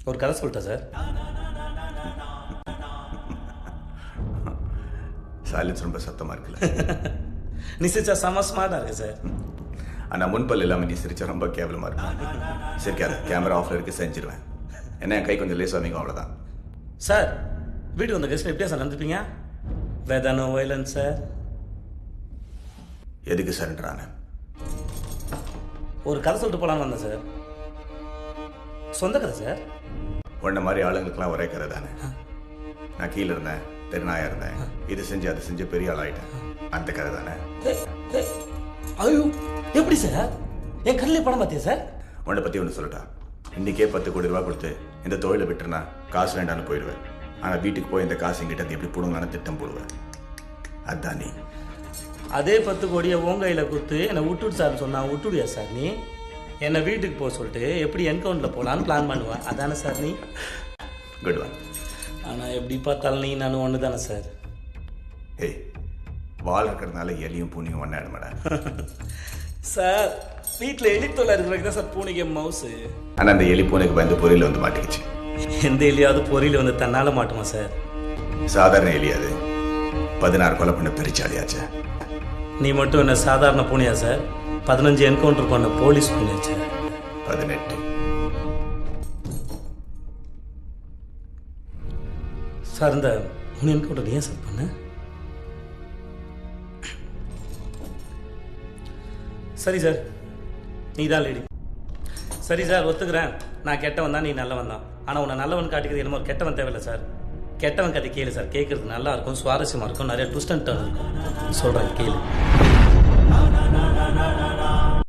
ஒரு கதை சொல்லிட்டேன் சார். சைலன்ஸ் ரொம்ப சத்தமாக இருக்குல்ல. நீ சிரிச்சா செம்ம ஸ்மார்ட்டாக இருக்கு சார். ஆனால் முன்பல் இல்லாமல் நீ சிரிச்சா ரொம்ப கேவலமாக இருக்கும். சிரிக்காத, கேமரா ஆஃப்ல இருக்கு, செஞ்சிருவேன். என்ன என் கை கொஞ்சம் லேஸ் அமைக்கும், அவ்வளோதான். சார் வீட்டுக்கு வந்த கெஸ்ட் எப்படியா சார் நடந்துப்பீங்க? வேதானோ வயலன்ஸ் சார். எதுக்கு சார்ன்றானே? ஒரு கதை சொல்லிட்டு போகலான்னு வந்தேன் சார். சொந்த கதை சார். உன்ன மாதிரி ஆளுங்களுக்குலாம் ஒரே கதை தானே. நான் கீழே இருந்தேன், தெருநாயா இருந்தேன், இது செஞ்சு அதை செஞ்சு பெரிய ஆள் ஆகிட்டேன். அந்த கதை தானே. ஐயோ எப்படி சார்? என் கண்ணிலே படம் பார்த்தியா சார்? உன்னை பற்றி ஒன்று சொல்லட்டா. இன்றைக்கே 10 கோடி ரூபா கொடுத்து இந்த தொழிலை விட்டுருனா காசு வேண்டான்னு போயிடுவேன். ஆனால் வீட்டுக்கு போய் இந்த காசு எங்கிட்ட எப்படி போடுங்கன்னு திட்டம் போடுவேன். அதுதான் நீ. அதே 10 கோடியை உன் கையில் கொடுத்து என்னை விட்டுடு சார்னு சொன்னா விட்டுடுயா சார் நீ? என்னை வீட்டுக்கு போக சொல்லிட்டு எப்படி என்கவுண்டில் போகலான்னு பிளான் பண்ணுவேன், அதானே சார் நீ? Good one. ஆனால் எப்படி பார்த்தாலும் நீ நானும் ஒன்று தானே சார்? ஏய், வால் இருக்கிறதுனால எலியும் பூனியும் ஒன்றாயிட மேடம். சார் வீட்டில் எலி தொல்லை இருக்கிறதுக்கு தான் சார் பூனைக்கு மவுசு. ஆனால் அந்த எலி பூனைக்கு பயந்து பொரியல் வந்து மாட்டிக்கிச்சு. எந்த எலியாவது பொரியல் வந்து தன்னால் மாட்டுமா சார்? சாதாரண எலியாது, 16 கொலை பண்ண பெருச்சாலியாச்சா. நீ மட்டும் என்ன சாதாரண பூனையா சார்? 15 என்கவுண்டர் பண்ண போலீஸ் பூனையாச்சா? 18. சார் இந்த 3 என்கவுண்டர் ஏன் சார் பண்ண? சரி சார், நீ தான் லேடி. சரி சார், ஒத்துக்கிறேன். நான் கெட்டவன் தான், நீ நல்லவன் தான். ஆனால் உன்னை நல்லவன் காட்டிக்கிறது என்னமோ கெட்டவன் தேவையில்லை சார். கெட்டவன் கதை கேளு சார். கேட்கறது நல்லா இருக்கும், சுவாரஸ்யமாக இருக்கும், நிறைய ட்விஸ்ட் அண்ட் டர்ன் இருக்கும். சொல்கிறேன் கேளு.